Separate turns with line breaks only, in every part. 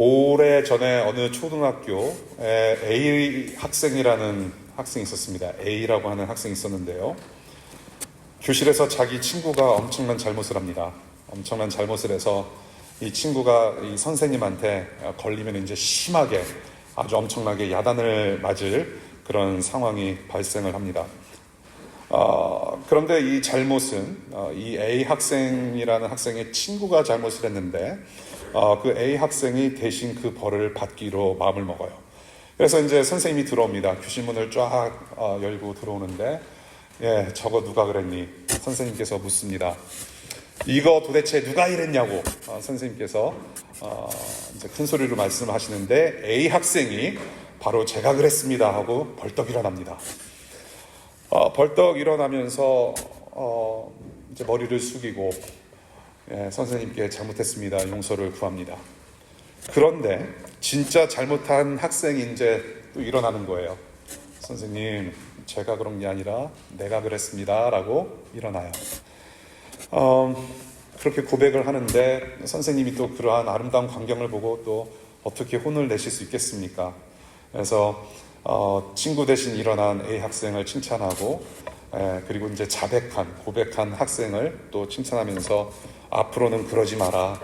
오래 전에 어느 초등학교에 A 학생이라는 학생이 있었습니다. A라고 하는 학생이 있었는데요. 교실에서 자기 친구가 엄청난 잘못을 합니다. 엄청난 잘못을 해서 이 친구가 이 선생님한테 걸리면 이제 심하게 아주 엄청나게 야단을 맞을 그런 상황이 발생을 합니다. 그런데 이 잘못은 이 A 학생이라는 학생의 친구가 잘못을 했는데 그 A 학생이 대신 그 벌을 받기로 마음을 먹어요. 그래서 이제 선생님이 들어옵니다. 교실문을 쫙 열고 들어오는데 저거 누가 그랬니? 선생님께서 묻습니다. 이거 도대체 누가 이랬냐고 선생님께서 이제 큰 소리로 말씀하시는데 A 학생이 바로 제가 그랬습니다 하고 벌떡 일어납니다. 벌떡 일어나면서 이제 머리를 숙이고 선생님께 잘못했습니다. 용서를 구합니다. 그런데 진짜 잘못한 학생이 이제 또 일어나는 거예요. 선생님, 제가 그런 게 아니라 내가 그랬습니다 라고 일어나요. 그렇게 고백을 하는데 선생님이 또 그러한 아름다운 광경을 보고 또 어떻게 혼을 내실 수 있겠습니까? 그래서 친구 대신 일어난 A 학생을 칭찬하고 그리고 이제 고백한 학생을 또 칭찬하면서 앞으로는 그러지 마라,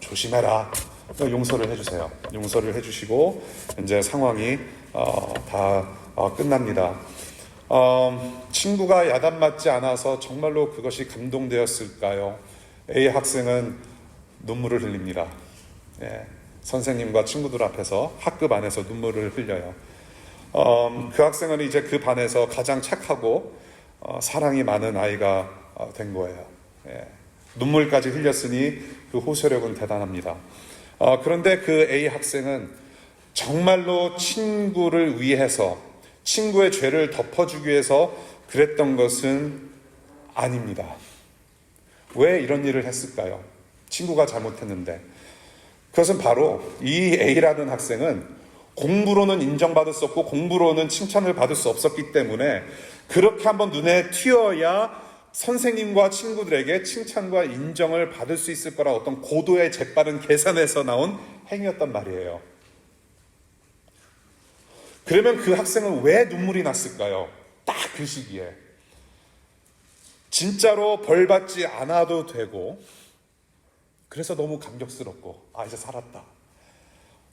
조심해라, 용서를 해주세요. 용서를 해주시고 이제 상황이 다 끝납니다. 친구가 야단맞지 않아서 정말로 그것이 감동되었을까요? A 학생은 눈물을 흘립니다. 선생님과 친구들 앞에서 학급 안에서 눈물을 흘려요. 그 학생은 이제 그 반에서 가장 착하고 사랑이 많은 아이가 된 거예요. 눈물까지 흘렸으니 그 호소력은 대단합니다. 그런데 그 A 학생은 정말로 친구를 위해서 친구의 죄를 덮어주기 위해서 그랬던 것은 아닙니다. 왜 이런 일을 했을까요? 친구가 잘못했는데. 그것은 바로 이 A라는 학생은 공부로는 인정받을 수 없고 공부로는 칭찬을 받을 수 없었기 때문에 그렇게 한번 눈에 튀어야 선생님과 친구들에게 칭찬과 인정을 받을 수 있을 거라 어떤 고도의 재빠른 계산에서 나온 행위였단 말이에요. 그러면 그 학생은 왜 눈물이 났을까요? 딱 그 시기에. 진짜로 벌 받지 않아도 되고 그래서 너무 감격스럽고 이제 살았다.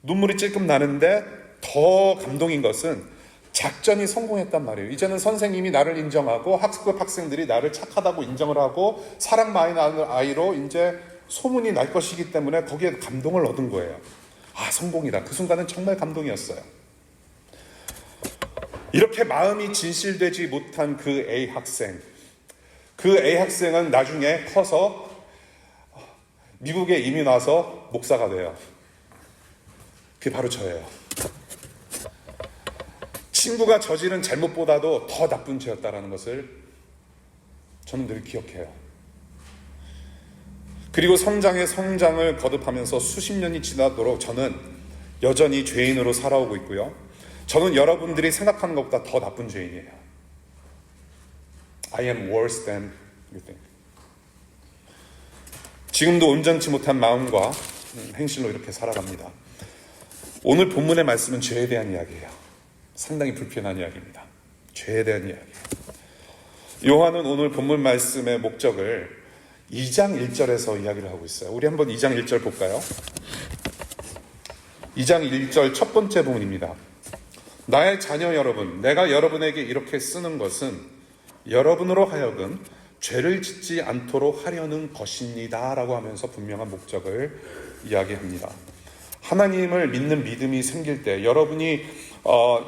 눈물이 찔끔 나는데 더 감동인 것은 작전이 성공했단 말이에요. 이제는 선생님이 나를 인정하고 학급 학생들이 나를 착하다고 인정을 하고 사랑 많이 나는 아이로 이제 소문이 날 것이기 때문에 거기에 감동을 얻은 거예요. 성공이다. 그 순간은 정말 감동이었어요. 이렇게 마음이 진실되지 못한 그 A 학생. 그 A 학생은 나중에 커서 미국에 이민 와서 목사가 돼요. 그게 바로 저예요. 친구가 저지른 잘못보다도 더 나쁜 죄였다는 것을 저는 늘 기억해요. 그리고 성장을 거듭하면서 수십 년이 지나도록 저는 여전히 죄인으로 살아오고 있고요. 저는 여러분들이 생각하는 것보다 더 나쁜 죄인이에요. I am worse than you think. 지금도 온전치 못한 마음과 행실로 이렇게 살아갑니다. 오늘 본문의 말씀은 죄에 대한 이야기예요. 상당히 불편한 이야기입니다. 죄에 대한 이야기. 요한은 오늘 본문 말씀의 목적을 2장 1절에서 이야기를 하고 있어요. 우리 한번 2장 1절 볼까요? 2장 1절 첫 번째 부분입니다. 나의 자녀 여러분, 내가 여러분에게 이렇게 쓰는 것은 여러분으로 하여금 죄를 짓지 않도록 하려는 것입니다 라고 하면서 분명한 목적을 이야기합니다. 하나님을 믿는 믿음이 생길 때, 여러분이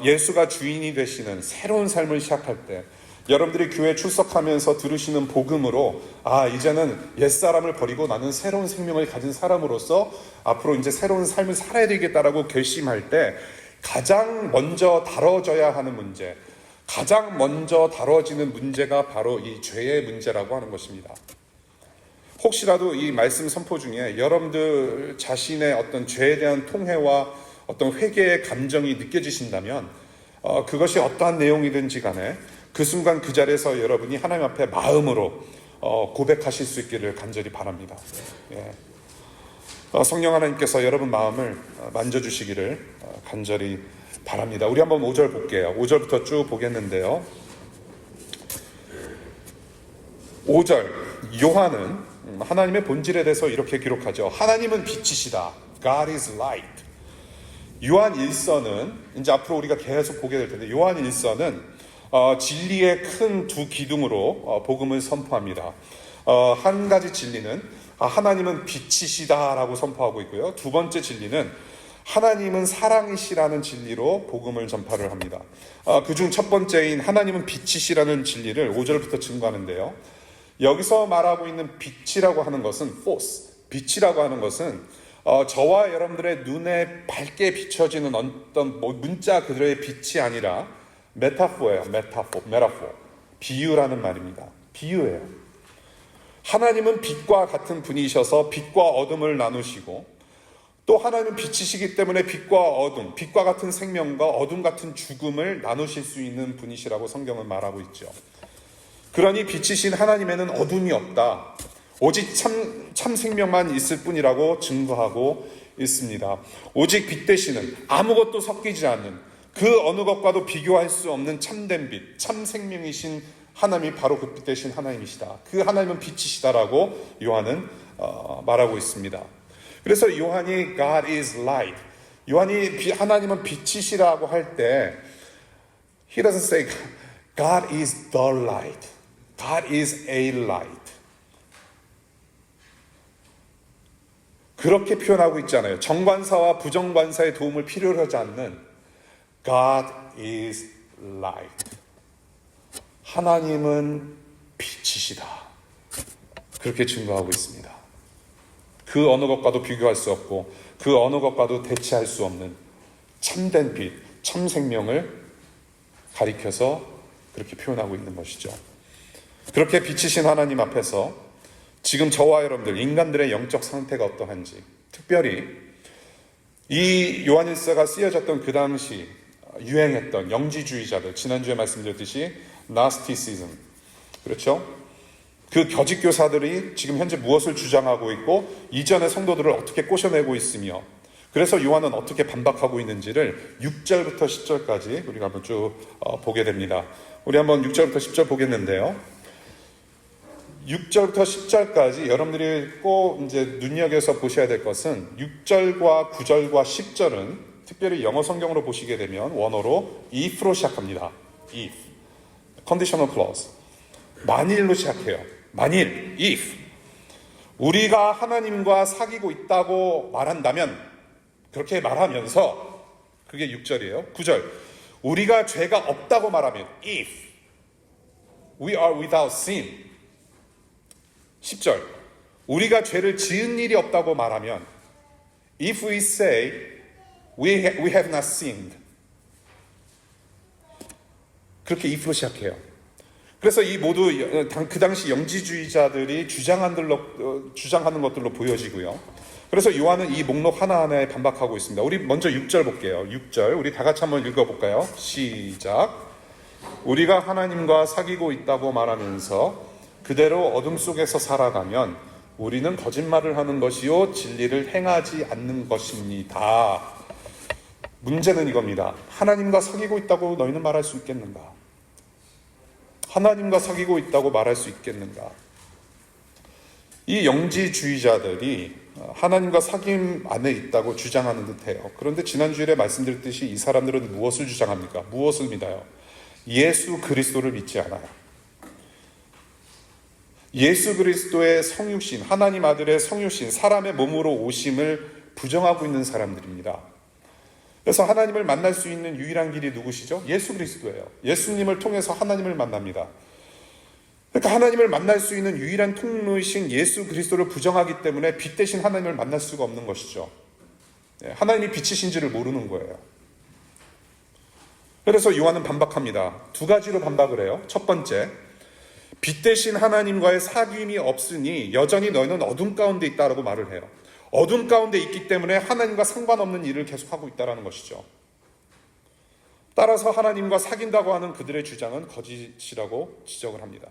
예수가 주인이 되시는 새로운 삶을 시작할 때, 여러분들이 교회 출석하면서 들으시는 복음으로 이제는 옛사람을 버리고 나는 새로운 생명을 가진 사람으로서 앞으로 이제 새로운 삶을 살아야 되겠다라고 결심할 때 가장 먼저 다뤄져야 하는 문제, 가장 먼저 다뤄지는 문제가 바로 이 죄의 문제라고 하는 것입니다. 혹시라도 이 말씀 선포 중에 여러분들 자신의 어떤 죄에 대한 통회와 어떤 회개의 감정이 느껴지신다면 그것이 어떠한 내용이든지 간에 그 순간 그 자리에서 여러분이 하나님 앞에 마음으로 고백하실 수 있기를 간절히 바랍니다. 성령 하나님께서 여러분 마음을 만져주시기를 간절히 바랍니다. 우리 한번 5절 볼게요. 5절부터 쭉 보겠는데요. 5절, 요한은 하나님의 본질에 대해서 이렇게 기록하죠. 하나님은 빛이시다. God is light. 요한 1서는 이제 앞으로 우리가 계속 보게 될 텐데, 요한 1서는 진리의 큰 두 기둥으로 복음을 선포합니다. 한 가지 진리는 하나님은 빛이시다라고 선포하고 있고요. 두 번째 진리는 하나님은 사랑이시라는 진리로 복음을 전파를 합니다. 그중 첫 번째인 하나님은 빛이시라는 진리를 5절부터 증거하는데요. 여기서 말하고 있는 빛이라고 하는 것은 force, 빛이라고 하는 것은 저와 여러분들의 눈에 밝게 비춰지는 어떤 문자 그대로의 빛이 아니라 메타포예요. 메타포, 비유라는 말입니다. 비유예요. 하나님은 빛과 같은 분이셔서 빛과 어둠을 나누시고, 또 하나님은 빛이시기 때문에 빛과 어둠, 빛과 같은 생명과 어둠 같은 죽음을 나누실 수 있는 분이시라고 성경은 말하고 있죠. 그러니 빛이신 하나님에는 어둠이 없다. 오직 참 생명만 있을 뿐이라고 증거하고 있습니다. 오직 빛 되시는, 아무것도 섞이지 않는, 그 어느 것과도 비교할 수 없는 참된 빛, 참 생명이신 하나님이 바로 그 빛 되신 하나님이시다. 그 하나님은 빛이시다라고 요한은 말하고 있습니다. 그래서 요한이 God is light, 요한이 하나님은 빛이시라고 할 때 He doesn't say God is the light, God is a light. 그렇게 표현하고 있잖아요. 정관사와 부정관사의 도움을 필요로 하지 않는 God is light. 하나님은 빛이시다. 그렇게 증거하고 있습니다. 그 어느 것과도 비교할 수 없고 그 어느 것과도 대체할 수 없는 참된 빛, 참 생명을 가리켜서 그렇게 표현하고 있는 것이죠. 그렇게 빛이신 하나님 앞에서 지금 저와 여러분들 인간들의 영적 상태가 어떠한지, 특별히 이 요한일서가 쓰여졌던 그 당시 유행했던 영지주의자들, 지난주에 말씀드렸듯이 나스티시즘, 그렇죠? 그 거짓 교사들이 지금 현재 무엇을 주장하고 있고 이전의 성도들을 어떻게 꼬셔내고 있으며, 그래서 요한은 어떻게 반박하고 있는지를 6절부터 10절까지 우리가 한번 쭉 보게 됩니다. 우리 한번 6절부터 10절 보겠는데요. 6절부터 10절까지 여러분들이 꼭 이제 눈여겨서 보셔야 될 것은 6절과 9절과 10절은 특별히 영어 성경으로 보시게 되면 원어로 if로 시작합니다. if. conditional clause. 만일로 시작해요. 만일, if. 우리가 하나님과 사귀고 있다고 말한다면, 그렇게 말하면서, 그게 6절이에요. 9절. 우리가 죄가 없다고 말하면, if. We are without sin. 10절. 우리가 죄를 지은 일이 없다고 말하면, if we say, we have not sinned. 그렇게 if로 시작해요. 그래서 이 모두 그 당시 영지주의자들이 주장하는 것들로 보여지고요. 그래서 요한은 이 목록 하나하나에 반박하고 있습니다. 우리 먼저 6절 볼게요. 6절 우리 다 같이 한번 읽어볼까요? 시작. 우리가 하나님과 사귀고 있다고 말하면서 그대로 어둠 속에서 살아가면 우리는 거짓말을 하는 것이요 진리를 행하지 않는 것입니다. 문제는 이겁니다. 하나님과 사귀고 있다고 너희는 말할 수 있겠는가? 하나님과 사귀고 있다고 말할 수 있겠는가? 이 영지주의자들이 하나님과 사귐 안에 있다고 주장하는 듯해요. 그런데 지난주에 말씀드렸듯이 이 사람들은 무엇을 주장합니까? 무엇을 믿어요? 예수 그리스도를 믿지 않아요. 예수 그리스도의 성육신, 하나님 아들의 성육신, 사람의 몸으로 오심을 부정하고 있는 사람들입니다. 그래서 하나님을 만날 수 있는 유일한 길이 누구시죠? 예수 그리스도예요. 예수님을 통해서 하나님을 만납니다. 그러니까 하나님을 만날 수 있는 유일한 통로이신 예수 그리스도를 부정하기 때문에 빛 대신 하나님을 만날 수가 없는 것이죠. 하나님이 빛이신지를 모르는 거예요. 그래서 요한은 반박합니다. 두 가지로 반박을 해요. 첫 번째, 빛 대신 하나님과의 사귐이 없으니 여전히 너희는 어둠 가운데 있다라고 말을 해요. 어둠 가운데 있기 때문에 하나님과 상관없는 일을 계속하고 있다는 것이죠. 따라서 하나님과 사귄다고 하는 그들의 주장은 거짓이라고 지적을 합니다.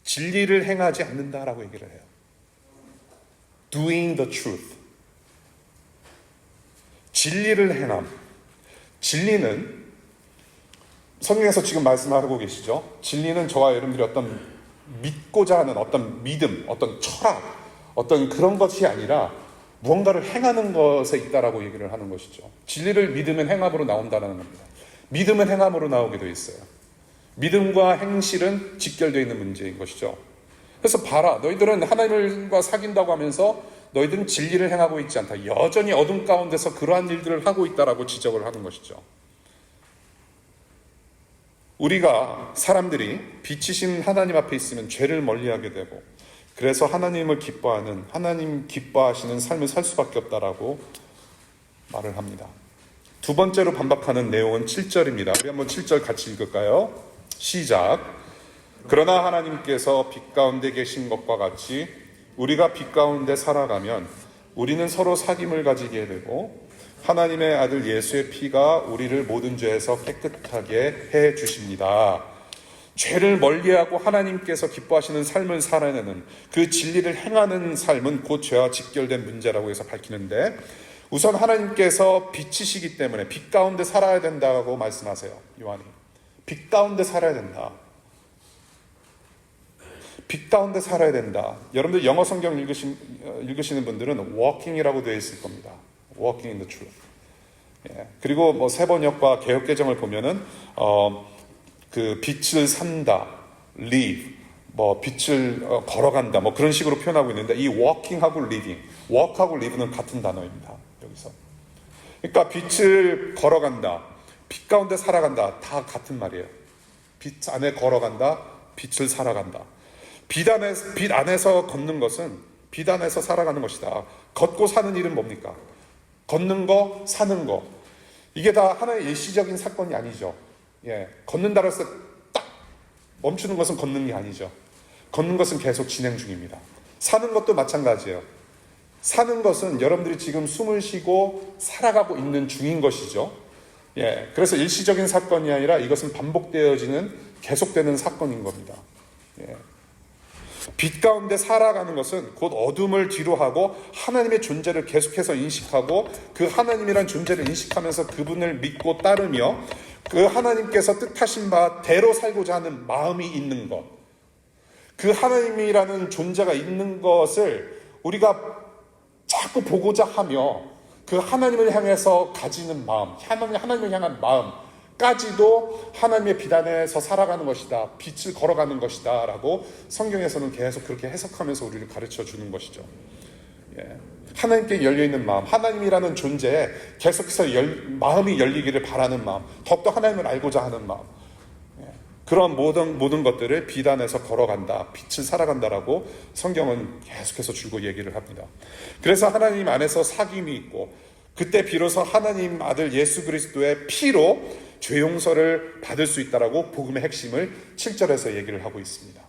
진리를 행하지 않는다라고 얘기를 해요. Doing the truth. 진리를 행함. 진리는 성경에서 지금 말씀하고 계시죠. 진리는 저와 여러분들이 어떤 믿고자 하는 어떤 믿음, 어떤 철학, 어떤 그런 것이 아니라 무언가를 행하는 것에 있다라고 얘기를 하는 것이죠. 진리를 믿으면 행함으로 나온다는 겁니다. 믿음은 행함으로 나오게 되어 있어요. 믿음과 행실은 직결되어 있는 문제인 것이죠. 그래서 봐라, 너희들은 하나님과 사귄다고 하면서 너희들은 진리를 행하고 있지 않다. 여전히 어둠 가운데서 그러한 일들을 하고 있다라고 지적을 하는 것이죠. 우리가 사람들이 빛이신 하나님 앞에 있으면 죄를 멀리하게 되고, 그래서 하나님을 기뻐하는, 하나님 기뻐하시는 삶을 살 수밖에 없다라고 말을 합니다. 두 번째로 반박하는 내용은 7절입니다. 우리 한번 7절 같이 읽을까요? 시작. 그러나 하나님께서 빛 가운데 계신 것과 같이 우리가 빛 가운데 살아가면 우리는 서로 사귐을 가지게 되고 하나님의 아들 예수의 피가 우리를 모든 죄에서 깨끗하게 해 주십니다. 죄를 멀리하고 하나님께서 기뻐하시는 삶을 살아내는 그 진리를 행하는 삶은 곧 죄와 직결된 문제라고 해서 밝히는데, 우선 하나님께서 빛이시기 때문에 빛 가운데 살아야 된다고 말씀하세요. 요한이 빛 가운데 살아야 된다. 빛 가운데 살아야 된다. 여러분들 영어 성경 읽으시는 분들은 walking이라고 되어 있을 겁니다. walking in the truth. 예. 그리고 뭐 세번역과 개역개정을 보면은 그 빛을 산다, live, 뭐 빛을 걸어간다, 뭐 그런 식으로 표현하고 있는데, 이 walking하고 living, walk하고 live는 같은 단어입니다. 여기서. 그러니까 빛을 걸어간다, 빛 가운데 살아간다, 다 같은 말이에요. 빛 안에 걸어간다, 빛을 살아간다. 빛 안에서 걷는 것은 빛 안에서 살아가는 것이다. 걷고 사는 일은 뭡니까? 걷는 거, 사는 거. 이게 다 하나의 일시적인 사건이 아니죠. 예, 걷는다고 해서 딱 멈추는 것은 걷는 게 아니죠. 걷는 것은 계속 진행 중입니다. 사는 것도 마찬가지예요. 사는 것은 여러분들이 지금 숨을 쉬고 살아가고 있는 중인 것이죠. 예, 그래서 일시적인 사건이 아니라 이것은 반복되어지는, 계속되는 사건인 겁니다. 예. 빛 가운데 살아가는 것은 곧 어둠을 뒤로하고 하나님의 존재를 계속해서 인식하고 그 하나님이란 존재를 인식하면서 그분을 믿고 따르며 그 하나님께서 뜻하신 바대로 살고자 하는 마음이 있는 것, 그 하나님이라는 존재가 있는 것을 우리가 자꾸 보고자 하며 그 하나님을 향해서 가지는 마음, 하나님을 향한 마음까지도 하나님의 빛 안에서 살아가는 것이다, 빛을 걸어가는 것이다 라고 성경에서는 계속 그렇게 해석하면서 우리를 가르쳐 주는 것이죠. 예. 하나님께 열려있는 마음, 하나님이라는 존재에 계속해서 마음이 열리기를 바라는 마음, 더욱더 하나님을 알고자 하는 마음, 예. 그런 모든 것들을 빛 안에서 걸어간다, 빛을 살아간다라고 성경은 계속해서 주고 얘기를 합니다. 그래서 하나님 안에서 사귐이 있고, 그때 비로소 하나님 아들 예수 그리스도의 피로 죄 용서를 받을 수 있다라고 복음의 핵심을 7절에서 얘기를 하고 있습니다.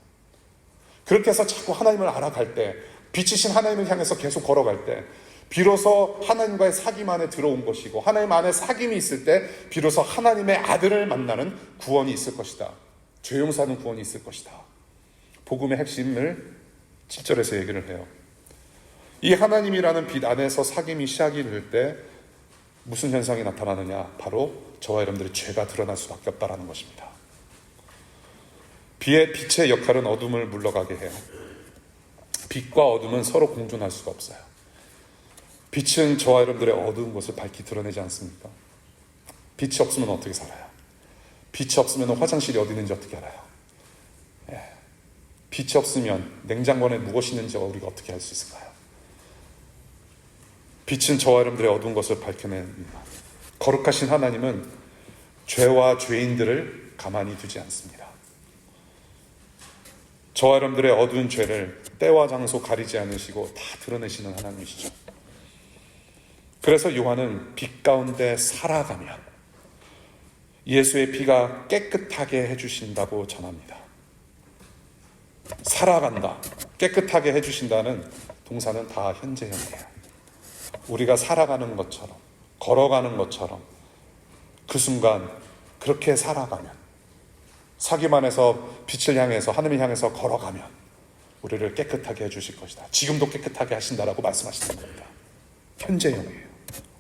그렇게 해서 자꾸 하나님을 알아갈 때, 빛이신 하나님을 향해서 계속 걸어갈 때 비로소 하나님과의 사귐 안에 들어온 것이고, 하나님 안에 사귐이 있을 때 비로소 하나님의 아들을 만나는 구원이 있을 것이다. 죄 용서하는 구원이 있을 것이다. 복음의 핵심을 7절에서 얘기를 해요. 이 하나님이라는 빛 안에서 사귐이 시작이 될 때 무슨 현상이 나타나느냐? 바로 저와 여러분들의 죄가 드러날 수밖에 없다라는 것입니다. 빛의 역할은 어둠을 물러가게 해요. 빛과 어둠은 서로 공존할 수가 없어요. 빛은 저와 여러분들의 어두운 것을 밝히 드러내지 않습니까? 빛이 없으면 어떻게 살아요? 빛이 없으면 화장실이 어디 있는지 어떻게 알아요? 예. 빛이 없으면 냉장고 안에 무엇이 있는지 우리가 어떻게 알 수 있을까요? 빛은 저와 여러분들의 어두운 것을 밝혀냅니다. 거룩하신 하나님은 죄와 죄인들을 가만히 두지 않습니다. 저와 여러분들의 어두운 죄를 때와 장소 가리지 않으시고 다 드러내시는 하나님이시죠. 그래서 요한은 빛 가운데 살아가면 예수의 피가 깨끗하게 해주신다고 전합니다. 살아간다, 깨끗하게 해주신다는 동사는 다 현재형이에요. 우리가 살아가는 것처럼, 걸어가는 것처럼 그 순간 그렇게 살아가면, 사귐 안에서 빛을 향해서, 하늘을 향해서 걸어가면 우리를 깨끗하게 해주실 것이다. 지금도 깨끗하게 하신다라고 말씀하시는 겁니다. 현재형이에요.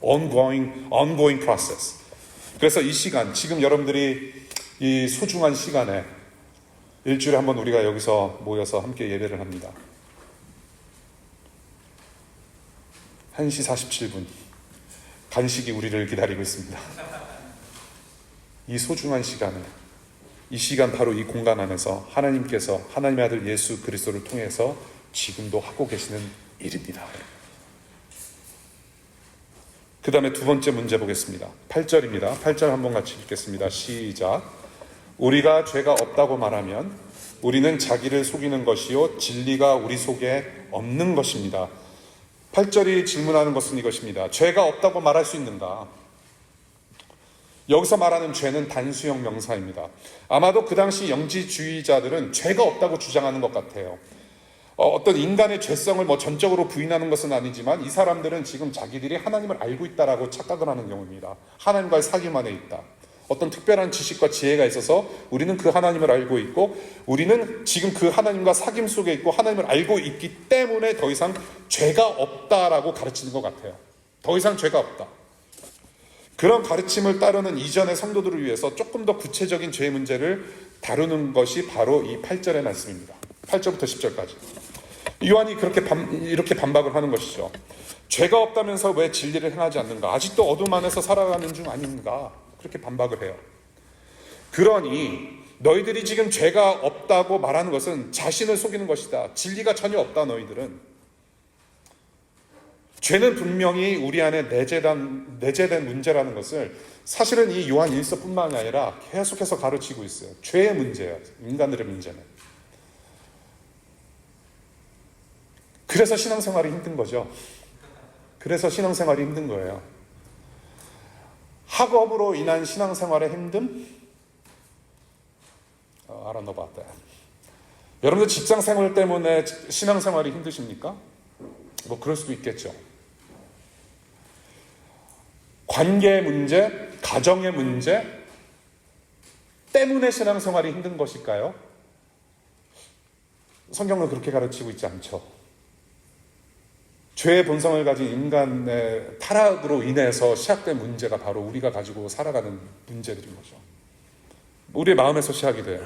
ongoing process. 그래서 이 시간, 지금 여러분들이 이 소중한 시간에 일주일에 한번 우리가 여기서 모여서 함께 예배를 합니다. 1시 47분. 간식이 우리를 기다리고 있습니다. 이 소중한 시간에, 이 시간 바로 이 공간 안에서 하나님께서 하나님의 아들 예수 그리스도를 통해서 지금도 하고 계시는 일입니다. 그 다음에 두 번째 문제 보겠습니다. 8절입니다. 8절 한번 같이 읽겠습니다. 시작. 우리가 죄가 없다고 말하면 우리는 자기를 속이는 것이요 진리가 우리 속에 없는 것입니다. 8절이 질문하는 것은 이것입니다. 죄가 없다고 말할 수 있는가? 여기서 말하는 죄는 단수형 명사입니다. 아마도 그 당시 영지주의자들은 죄가 없다고 주장하는 것 같아요. 어떤 인간의 죄성을 전적으로 부인하는 것은 아니지만 이 사람들은 지금 자기들이 하나님을 알고 있다라고 착각을 하는 경우입니다. 하나님과의 사귐 안에 있다. 어떤 특별한 지식과 지혜가 있어서 우리는 그 하나님을 알고 있고 우리는 지금 그 하나님과 사귐 속에 있고 하나님을 알고 있기 때문에 더 이상 죄가 없다라고 가르치는 것 같아요. 더 이상 죄가 없다. 그런 가르침을 따르는 이전의 성도들을 위해서 조금 더 구체적인 죄 문제를 다루는 것이 바로 이 8절의 말씀입니다. 8절부터 10절까지. 요한이 이렇게 반박을 하는 것이죠. 죄가 없다면서 왜 진리를 행하지 않는가? 아직도 어둠 안에서 살아가는 중 아닌가? 그렇게 반박을 해요. 그러니 너희들이 지금 죄가 없다고 말하는 것은 자신을 속이는 것이다. 진리가 전혀 없다 너희들은. 죄는 분명히 우리 안에 내재된 문제라는 것을 사실은 이 요한 1서뿐만이 아니라 계속해서 가르치고 있어요. 죄의 문제예요. 인간들의 문제는. 그래서 신앙생활이 힘든 거죠. 그래서 신앙생활이 힘든 거예요. 학업으로 인한 신앙생활의 힘듦? I don't know about that. 여러분들 직장생활 때문에 신앙생활이 힘드십니까? 그럴 수도 있겠죠. 관계의 문제, 가정의 문제 때문에 신앙생활이 힘든 것일까요? 성경은 그렇게 가르치고 있지 않죠. 죄의 본성을 가진 인간의 타락으로 인해서 시작된 문제가 바로 우리가 가지고 살아가는 문제들인 거죠. 우리의 마음에서 시작이 돼요.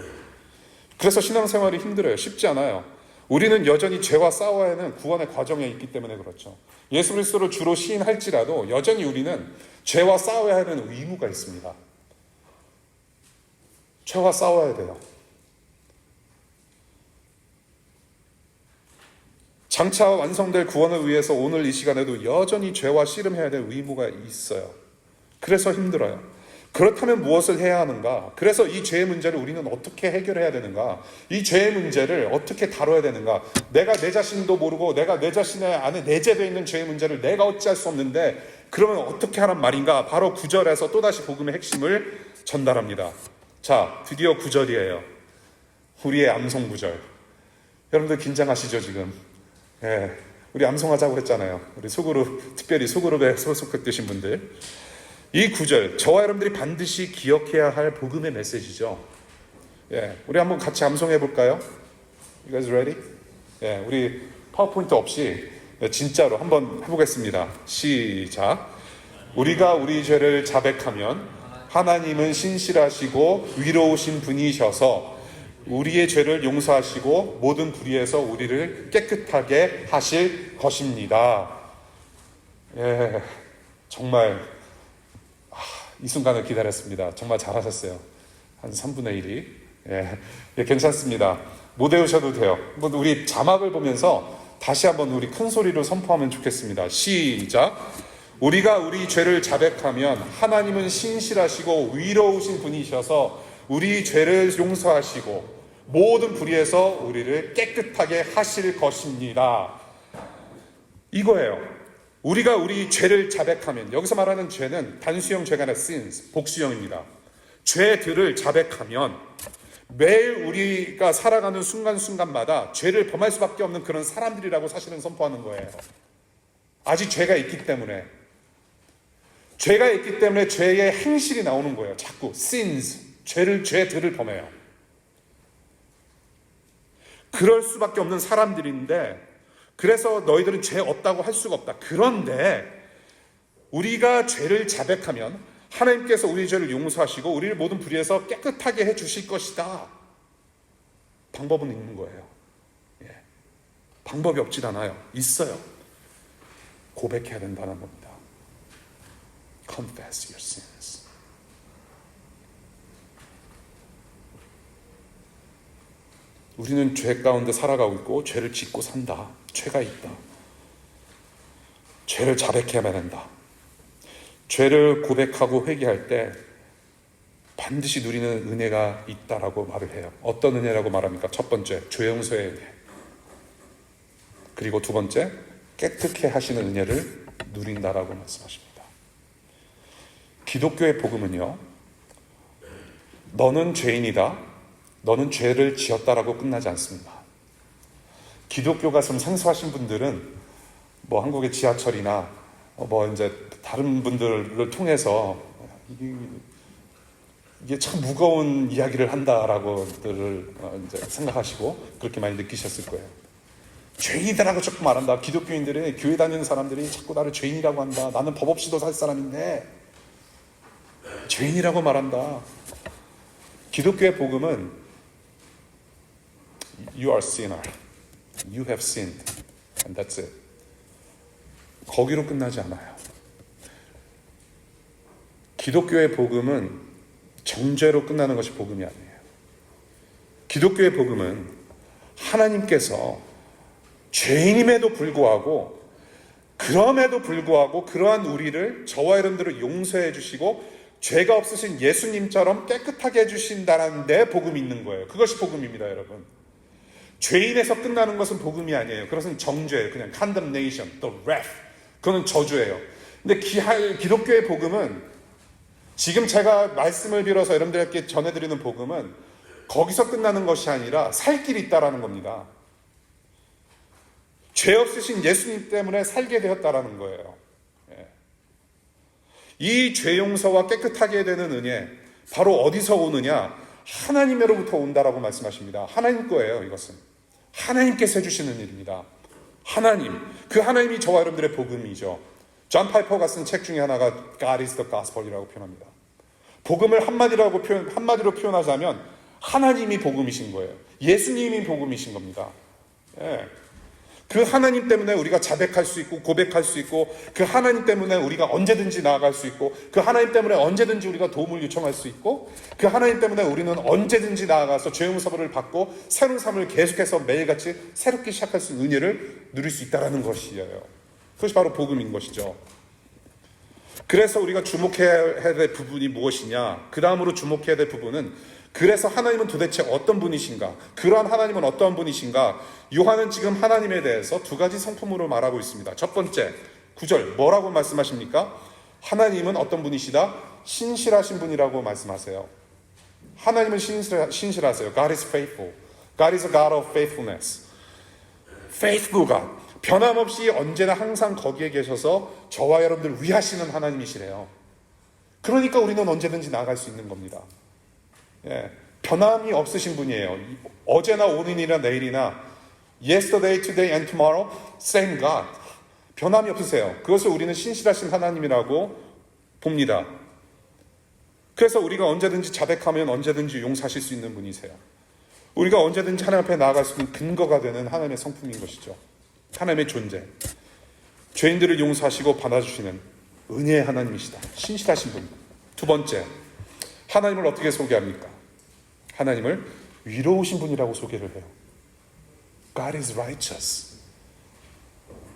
그래서 신앙생활이 힘들어요. 쉽지 않아요. 우리는 여전히 죄와 싸워야 하는 구원의 과정에 있기 때문에 그렇죠. 예수 그리스도를 주로 시인할지라도 여전히 우리는 죄와 싸워야 하는 의무가 있습니다. 죄와 싸워야 돼요. 장차 완성될 구원을 위해서 오늘 이 시간에도 여전히 죄와 씨름해야 될 의무가 있어요. 그래서 힘들어요. 그렇다면 무엇을 해야 하는가? 그래서 이 죄의 문제를 우리는 어떻게 해결해야 되는가? 이 죄의 문제를 어떻게 다뤄야 되는가? 내가 내 자신도 모르고 내가 내 자신의 안에 내재되어 있는 죄의 문제를 내가 어찌할 수 없는데 그러면 어떻게 하란 말인가? 바로 9절에서 또다시 복음의 핵심을 전달합니다. 자, 드디어 9절이에요. 우리의 암송 9절. 여러분들 긴장하시죠 지금? 예, 우리 암송하자고 했잖아요. 우리 소그룹, 특별히 소그룹에 소속되신 분들. 이 9절, 저와 여러분들이 반드시 기억해야 할 복음의 메시지죠. 예, 우리 한번 같이 암송해 볼까요? You guys ready? 예, 우리 파워포인트 없이 진짜로 한번 해보겠습니다. 시작. 우리가 우리 죄를 자백하면 하나님은 신실하시고 위로우신 분이셔서 우리의 죄를 용서하시고 모든 불의에서 우리를 깨끗하게 하실 것입니다. 예, 정말 이 순간을 기다렸습니다. 정말 잘하셨어요. 한 3분의 1이. 예, 괜찮습니다. 못 외우셔도 돼요. 우리 자막을 보면서 다시 한번 우리 큰 소리로 선포하면 좋겠습니다. 시작. 우리가 우리 죄를 자백하면 하나님은 신실하시고 위로우신 분이셔서 우리 죄를 용서하시고 모든 불의에서 우리를 깨끗하게 하실 것입니다. 이거예요. 우리가 우리 죄를 자백하면, 여기서 말하는 죄는 단수형 죄가 아니라 sins, 복수형입니다. 죄들을 자백하면 매일 우리가 살아가는 순간순간마다 죄를 범할 수밖에 없는 그런 사람들이라고 사실은 선포하는 거예요. 아직 죄가 있기 때문에. 죄가 있기 때문에 죄의 행실이 나오는 거예요. 자꾸 sins, 죄들을 범해요. 그럴 수밖에 없는 사람들인데, 그래서 너희들은 죄 없다고 할 수가 없다. 그런데 우리가 죄를 자백하면 하나님께서 우리 죄를 용서하시고 우리를 모든 불의에서 깨끗하게 해주실 것이다. 방법은 있는 거예요. 예. 방법이 없진 않아요. 있어요. 고백해야 된다는 겁니다. Confess your sins. 우리는 죄 가운데 살아가고 있고 죄를 짓고 산다. 죄가 있다. 죄를 자백해야만 한다. 죄를 고백하고 회개할 때 반드시 누리는 은혜가 있다라고 말을 해요. 어떤 은혜라고 말합니까? 첫 번째, 죄 용서의 은혜. 그리고 두 번째, 깨끗게 하시는 은혜를 누린다라고 말씀하십니다. 기독교의 복음은요, 너는 죄인이다, 너는 죄를 지었다라고 끝나지 않습니다. 기독교가 좀 생소하신 분들은 뭐 한국의 지하철이나 뭐 이제 다른 분들을 통해서 이게 참 무거운 이야기를 한다라고들 이제 생각하시고 그렇게 많이 느끼셨을 거예요. 죄인이다라고 자꾸 말한다. 기독교인들이, 교회 다니는 사람들이 자꾸 나를 죄인이라고 한다. 나는 법 없이도 살 사람인데 죄인이라고 말한다. 기독교의 복음은 You are sinner. You have sinned. And that's it. 거기로 끝나지 않아요. 기독교의 복음은 정죄로 끝나는 것이 복음이 아니에요. 기독교의 복음은 하나님께서 죄인임에도 불구하고 그럼에도 불구하고 그러한 우리를, 저와 여러분들을 용서해 주시고 죄가 없으신 예수님처럼 깨끗하게 해주신다는 데 복음이 있는 거예요. 그것이 복음입니다, 여러분. 죄인에서 끝나는 것은 복음이 아니에요. 그것은 정죄예요. 그냥 condemnation, the wrath. 그건 저주예요. 근데 기독교의 복음은, 지금 제가 말씀을 빌어서 여러분들께 전해드리는 복음은 거기서 끝나는 것이 아니라 살 길이 있다라는 겁니다. 죄 없으신 예수님 때문에 살게 되었다라는 거예요. 이 죄 용서와 깨끗하게 되는 은혜, 바로 어디서 오느냐? 하나님으로부터 온다라고 말씀하십니다. 하나님 거예요. 이것은 하나님께서 해주시는 일입니다. 하나님, 그 하나님이 저와 여러분들의 복음이죠. 존 파이퍼가 쓴 책 중에 하나가 God is the Gospel이라고 표현합니다. 복음을 한마디로 표현하자면 하나님이 복음이신 거예요. 예수님이 복음이신 겁니다. 예. 그 하나님 때문에 우리가 자백할 수 있고 고백할 수 있고, 그 하나님 때문에 우리가 언제든지 나아갈 수 있고, 그 하나님 때문에 언제든지 우리가 도움을 요청할 수 있고, 그 하나님 때문에 우리는 언제든지 나아가서 죄 용서를 받고 새로운 삶을 계속해서 매일같이 새롭게 시작할 수 있는 은혜를 누릴 수 있다는 것이에요. 그것이 바로 복음인 것이죠. 그래서 우리가 주목해야 될 부분이 무엇이냐? 그 다음으로 주목해야 될 부분은, 그래서 하나님은 도대체 어떤 분이신가? 그러한 하나님은 어떤 분이신가? 요한은 지금 하나님에 대해서 두 가지 성품으로 말하고 있습니다. 첫 번째, 9절 뭐라고 말씀하십니까? 하나님은 어떤 분이시다? 신실하신 분이라고 말씀하세요. 하나님은 신실하세요. God is faithful. God is a God of faithfulness. Faithful God. 변함없이 언제나 항상 거기에 계셔서 저와 여러분들 위하시는 하나님이시래요. 그러니까 우리는 언제든지 나아갈 수 있는 겁니다. 예, 변함이 없으신 분이에요. 어제나 오늘이나 내일이나 yesterday, today and tomorrow same God. 변함이 없으세요. 그것을 우리는 신실하신 하나님이라고 봅니다. 그래서 우리가 언제든지 자백하면 언제든지 용서하실 수 있는 분이세요. 우리가 언제든지 하나님 앞에 나아갈 수 있는 근거가 되는 하나님의 성품인 것이죠. 하나님의 존재. 죄인들을 용서하시고 받아주시는 은혜의 하나님이시다. 신실하신 분. 두 번째, 하나님을 어떻게 소개합니까? 하나님을 위로우신 분이라고 소개를 해요. God is righteous.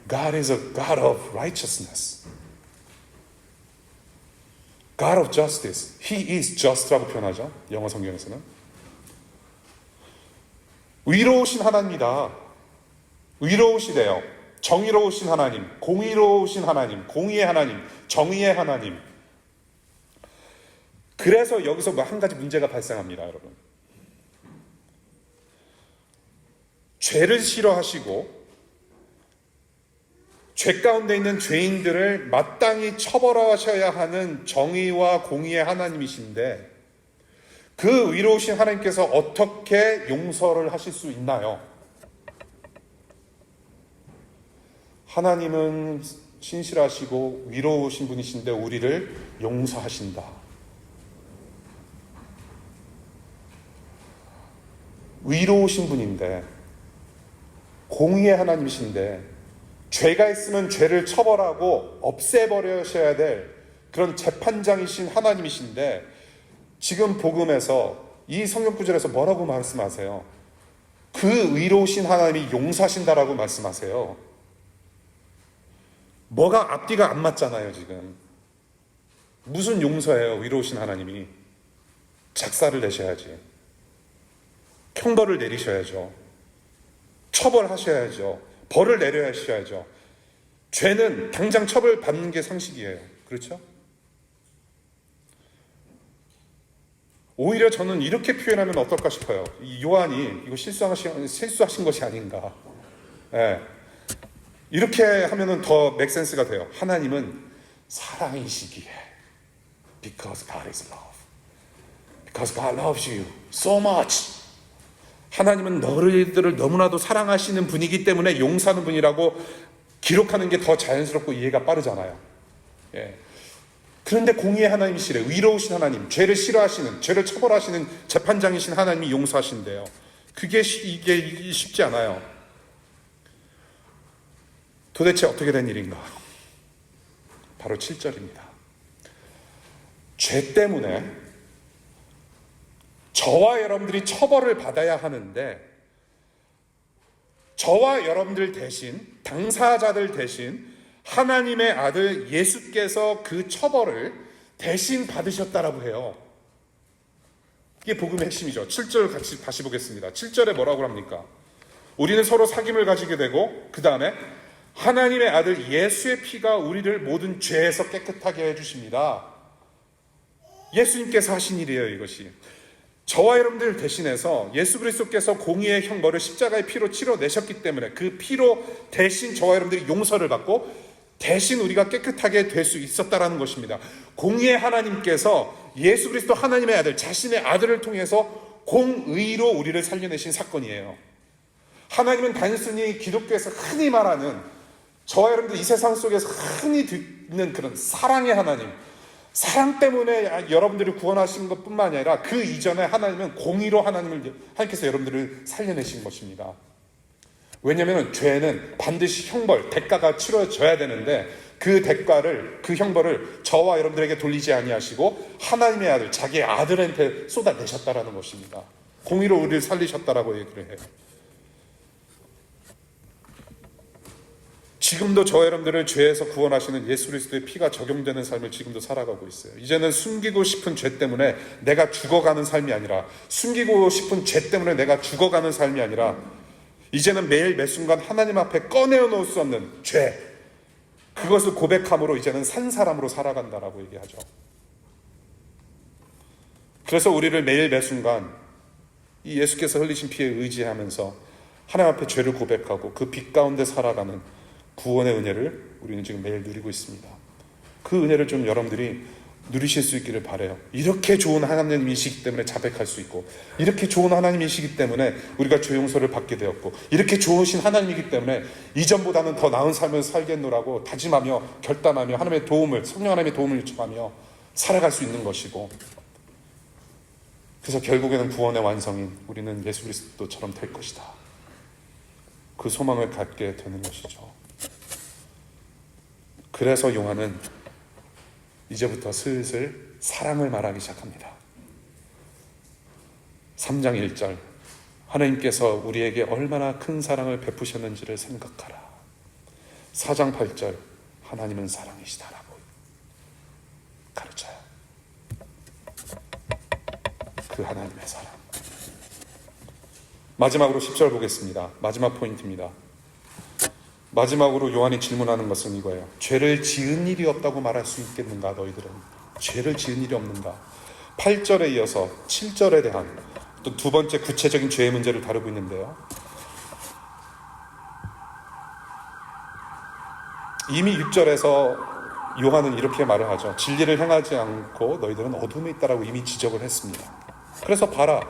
God is a God of righteousness. God of justice. He is just라고 표현하죠. 영어 성경에서는. 위로우신 하나님이다. 위로우시대요. 정의로우신 하나님, 공의로우신 하나님, 공의의 하나님, 정의의 하나님. 그래서 여기서 한 가지 문제가 발생합니다, 여러분. 죄를 싫어하시고 죄 가운데 있는 죄인들을 마땅히 처벌하셔야 하는 정의와 공의의 하나님이신데, 그 위로우신 하나님께서 어떻게 용서를 하실 수 있나요? 하나님은 신실하시고 위로우신 분이신데 우리를 용서하신다. 위로우신 분인데, 공의의 하나님이신데, 죄가 있으면 죄를 처벌하고 없애버려셔야 될 그런 재판장이신 하나님이신데, 지금 복음에서 이 성경 구절에서 뭐라고 말씀하세요? 그 위로우신 하나님이 용서하신다라고 말씀하세요. 뭐가 앞뒤가 안 맞잖아요. 지금 무슨 용서예요? 위로우신 하나님이 작사를 내셔야지, 형벌을 내리셔야죠, 처벌하셔야죠, 벌을 내려야셔야죠. 죄는 당장 처벌받는 게 상식이에요. 그렇죠? 오히려 저는 이렇게 표현하면 어떨까 싶어요. 이 요한이 이거 실수하신 것이 아닌가. 네. 이렇게 하면은 더 맥센스가 돼요. 하나님은 사랑이시기에, because God is love, because God loves you so much. 하나님은 너희들을 너무나도 사랑하시는 분이기 때문에 용서하는 분이라고 기록하는 게 더 자연스럽고 이해가 빠르잖아요. 예. 그런데 공의의 하나님이시래. 위로우신 하나님, 죄를 싫어하시는, 죄를 처벌하시는 재판장이신 하나님이 용서하신대요. 이게 쉽지 않아요. 도대체 어떻게 된 일인가? 바로 7절입니다. 죄 때문에 저와 여러분들이 처벌을 받아야 하는데, 저와 여러분들 대신, 당사자들 대신 하나님의 아들 예수께서 그 처벌을 대신 받으셨다라고 해요. 이게 복음의 핵심이죠. 7절 같이 다시 보겠습니다. 7절에 뭐라고 합니까? 우리는 서로 사귐을 가지게 되고, 그 다음에 하나님의 아들 예수의 피가 우리를 모든 죄에서 깨끗하게 해주십니다. 예수님께서 하신 일이에요. 이것이 저와 여러분들 대신해서 예수 그리스도께서 공의의 형벌을 십자가의 피로 치러내셨기 때문에, 그 피로 대신 저와 여러분들이 용서를 받고 대신 우리가 깨끗하게 될 수 있었다라는 것입니다. 공의의 하나님께서 예수 그리스도 하나님의 아들, 자신의 아들을 통해서 공의로 우리를 살려내신 사건이에요. 하나님은 단순히 기독교에서 흔히 말하는, 저와 여러분들 이 세상 속에서 흔히 듣는 그런 사랑의 하나님, 사랑 때문에 여러분들을 구원하신 것뿐만 아니라 그 이전에 하나님은 공의로 하나님께서 여러분들을 살려내신 것입니다. 왜냐하면 죄는 반드시 형벌, 대가가 치러져야 되는데, 그 대가를, 그 형벌을 저와 여러분들에게 돌리지 아니하시고 하나님의 아들, 자기의 아들한테 쏟아내셨다라는 것입니다. 공의로 우리를 살리셨다라고 얘기를 해요. 지금도 저 여러분들을 죄에서 구원하시는 예수 그리스도의 피가 적용되는 삶을 지금도 살아가고 있어요. 이제는 숨기고 싶은 죄 때문에 내가 죽어가는 삶이 아니라, 숨기고 싶은 죄 때문에 내가 죽어가는 삶이 아니라, 이제는 매일 매 순간 하나님 앞에 꺼내어 놓을 수 없는 죄, 그것을 고백함으로 이제는 산 사람으로 살아간다라고 얘기하죠. 그래서 우리를 매일 매 순간 이 예수께서 흘리신 피에 의지하면서 하나님 앞에 죄를 고백하고 그 빛 가운데 살아가는 구원의 은혜를 우리는 지금 매일 누리고 있습니다. 그 은혜를 좀 여러분들이 누리실 수 있기를 바라요. 이렇게 좋은 하나님이시기 때문에 자백할 수 있고, 이렇게 좋은 하나님이시기 때문에 우리가 죄 용서를 받게 되었고, 이렇게 좋으신 하나님이기 때문에 이전보다는 더 나은 삶을 살겠노라고 다짐하며 결단하며 하나님의 도움을, 성령 하나님의 도움을 요청하며 살아갈 수 있는 것이고, 그래서 결국에는 구원의 완성인 우리는 예수 그리스도처럼 될 것이다, 그 소망을 갖게 되는 것이죠. 그래서 요한은 이제부터 슬슬 사랑을 말하기 시작합니다. 3장 1절, 하나님께서 우리에게 얼마나 큰 사랑을 베푸셨는지를 생각하라. 4장 8절, 하나님은 사랑이시다라고 가르쳐요. 그 하나님의 사랑. 마지막으로 10절 보겠습니다. 마지막 포인트입니다. 마지막으로 요한이 질문하는 것은 이거예요. 죄를 지은 일이 없다고 말할 수 있겠는가? 너희들은 죄를 지은 일이 없는가? 8절에 이어서 7절에 대한 또 두 번째 구체적인 죄의 문제를 다루고 있는데요, 이미 6절에서 요한은 이렇게 말을 하죠. 진리를 행하지 않고 너희들은 어둠에 있다라고 이미 지적을 했습니다. 그래서 봐라,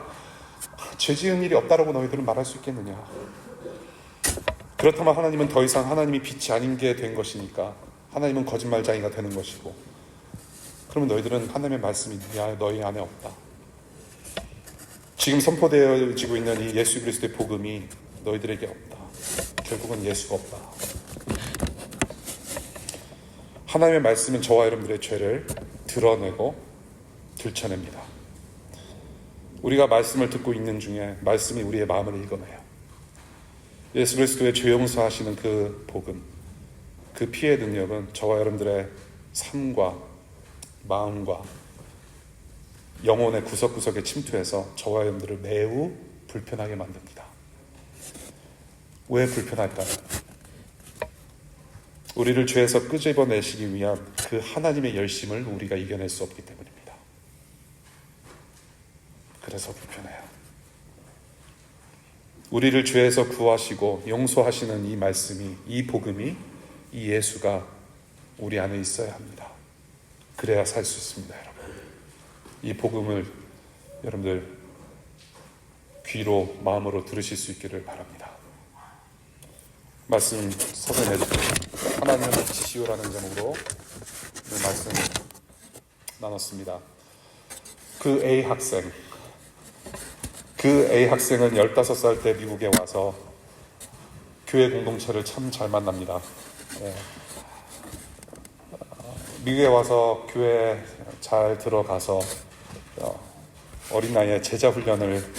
죄 지은 일이 없다라고 너희들은 말할 수 있겠느냐? 그렇다면 하나님은 더 이상 하나님이 빛이 아닌 게 된 것이니까 하나님은 거짓말쟁이가 되는 것이고, 그러면 너희들은 하나님의 말씀이 너희 안에 없다. 지금 선포되어지고 있는 이 예수 그리스도의 복음이 너희들에게 없다. 결국은 예수가 없다. 하나님의 말씀은 저와 여러분들의 죄를 드러내고 들춰냅니다. 우리가 말씀을 듣고 있는 중에 말씀이 우리의 마음을 읽어내요. 예수 그리스도의 죄 용서하시는 그 복음, 그 피의 능력은 저와 여러분들의 삶과 마음과 영혼의 구석구석에 침투해서 저와 여러분들을 매우 불편하게 만듭니다. 왜 불편할까요? 우리를 죄에서 끄집어내시기 위한 그 하나님의 열심을 우리가 이겨낼 수 없기 때문입니다. 그래서 불편해요. 우리를 죄에서 구하시고 용서하시는 이 말씀이, 이 복음이, 이 예수가 우리 안에 있어야 합니다. 그래야 살 수 있습니다, 여러분. 이 복음을 여러분들 귀로, 마음으로 들으실 수 있기를 바랍니다. 말씀 서서 내주세요. 하나님을 지시오라는 제목으로 말씀 나눴습니다. 그 A 학생은 15살 때 미국에 와서 교회 공동체를 참 잘 만납니다. 미국에 와서 교회에 잘 들어가서 어린 나이에 제자 훈련을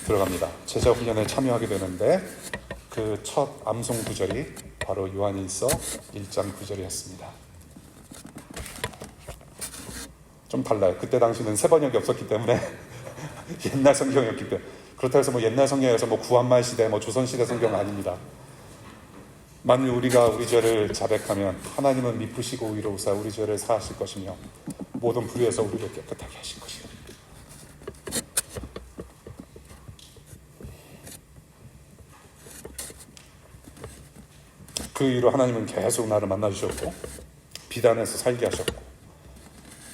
들어갑니다. 제자 훈련에 참여하게 되는데 그 첫 암송 구절이 바로 요한일서 1장 9절이었습니다. 좀 달라요. 그때 당시는 세번역이 없었기 때문에 옛날 성경이었기 때문에. 그렇다고 해서 옛날 성경에서 구한말 시대, 조선 시대 성경은 아닙니다. 만일 우리가 우리 죄를 자백하면 하나님은 미쁘시고 의로우사 우리 죄를 사하실 것이며 모든 불의에서 우리를 깨끗하게 하실 것이요. 그 이후로 하나님은 계속 나를 만나주셨고 비단에서 살게 하셨고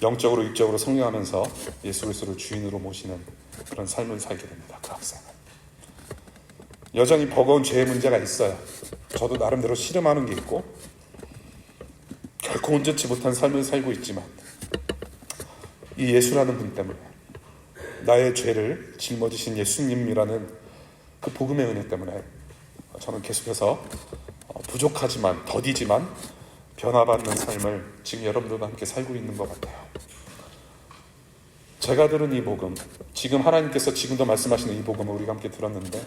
영적으로 육적으로 성령하면서 예수 그리스도를 주인으로 모시는 그런 삶을 살게 됩니다. 그 학생은 여전히 버거운 죄의 문제가 있어요. 저도 나름대로 씨름하는 게 있고 결코 온전치 못한 삶을 살고 있지만 이 예수라는 분 때문에 나의 죄를 짊어지신 예수님이라는 그 복음의 은혜 때문에 저는 계속해서 부족하지만 더디지만 변화받는 삶을 지금 여러분들과 함께 살고 있는 것 같아요. 제가 들은 이 복음, 지금 하나님께서 지금도 말씀하시는 이 복음을 우리가 함께 들었는데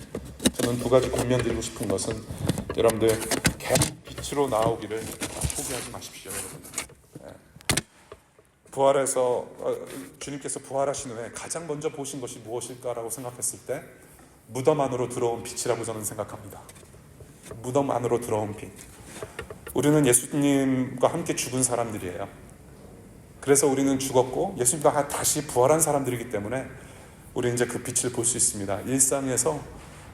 저는 두 가지 권면드리고 싶은 것은 여러분들 계속 빛으로 나오기를 포기하지 마십시오. 여러분. 부활해서 주님께서 부활하신 후에 가장 먼저 보신 것이 무엇일까라고 생각했을 때 무덤 안으로 들어온 빛이라고 저는 생각합니다. 무덤 안으로 들어온 빛. 우리는 예수님과 함께 죽은 사람들이에요. 그래서 우리는 죽었고 예수님과 다시 부활한 사람들이기 때문에 우리는 이제 그 빛을 볼 수 있습니다. 일상에서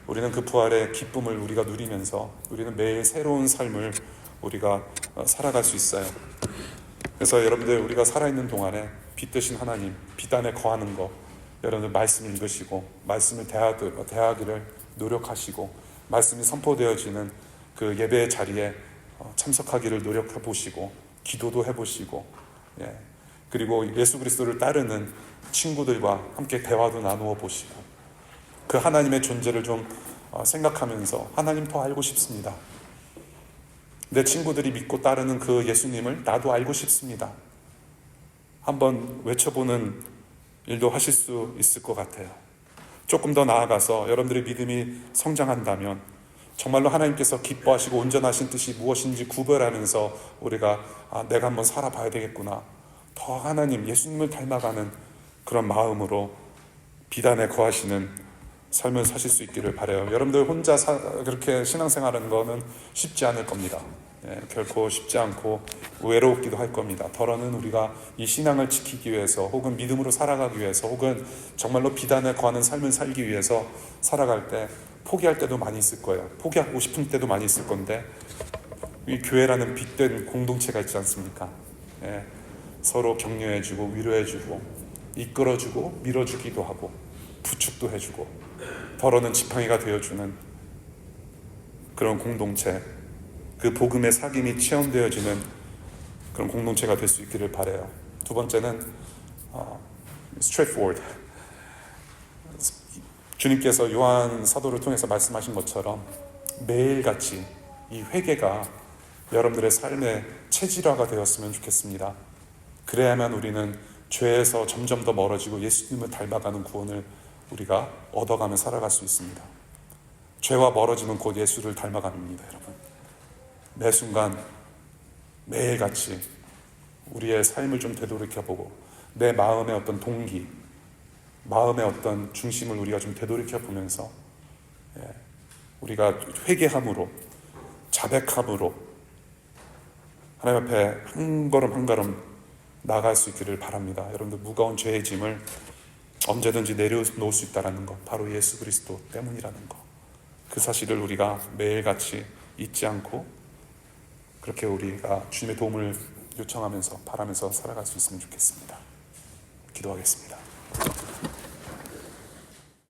우리는 그 부활의 기쁨을 우리가 누리면서 우리는 매일 새로운 삶을 우리가 살아갈 수 있어요. 그래서 여러분들 우리가 살아있는 동안에 빛 되신 하나님, 빛 안에 거하는 거 여러분들 말씀 읽으시고 말씀을 대하기를 노력하시고 말씀이 선포되어지는 그 예배의 자리에 참석하기를 노력해 보시고 기도도 해보시고 그리고 예수 그리스도를 따르는 친구들과 함께 대화도 나누어 보시고 그 하나님의 존재를 좀 생각하면서 하나님 더 알고 싶습니다. 내 친구들이 믿고 따르는 그 예수님을 나도 알고 싶습니다. 한번 외쳐보는 일도 하실 수 있을 것 같아요. 조금 더 나아가서 여러분들의 믿음이 성장한다면 정말로 하나님께서 기뻐하시고 온전하신 뜻이 무엇인지 구별하면서 우리가 내가 한번 살아봐야 되겠구나. 더 하나님, 예수님을 닮아가는 그런 마음으로 비단에 거하시는 삶을 사실 수 있기를 바라요. 여러분들 혼자 그렇게 신앙생활하는 거는 쉽지 않을 겁니다. 결코 쉽지 않고 외롭기도 할 겁니다. 더러는 우리가 이 신앙을 지키기 위해서 혹은 믿음으로 살아가기 위해서 혹은 정말로 비단에 거하는 삶을 살기 위해서 살아갈 때 포기할 때도 많이 있을 거예요. 포기하고 싶은 때도 많이 있을 건데 이 교회라는 빛된 공동체가 있지 않습니까? 서로 격려해주고 위로해주고 이끌어주고 밀어주기도 하고 부축도 해주고 더러는 지팡이가 되어주는 그런 공동체, 그 복음의 사귐이 체험되어지는 그런 공동체가 될 수 있기를 바라요. 두 번째는 straightforward. 주님께서 요한 사도를 통해서 말씀하신 것처럼 매일같이 이 회개가 여러분들의 삶의 체질화가 되었으면 좋겠습니다. 그래야만 우리는 죄에서 점점 더 멀어지고 예수님을 닮아가는 구원을 우리가 얻어가며 살아갈 수 있습니다. 죄와 멀어지면 곧 예수를 닮아갑니다, 여러분. 매 순간 매일같이 우리의 삶을 좀 되돌이켜보고 내 마음의 어떤 동기, 마음의 어떤 중심을 우리가 좀 되돌이켜보면서 우리가 회개함으로, 자백함으로 하나님 앞에 한 걸음 한 걸음 나아갈 수 있기를 바랍니다. 여러분들 무거운 죄의 짐을 언제든지 내려놓을 수 있다는 것, 바로 예수 그리스도 때문이라는 것, 그 사실을 우리가 매일같이 잊지 않고 그렇게 우리가 주님의 도움을 요청하면서 바라면서 살아갈 수 있으면 좋겠습니다. 기도하겠습니다.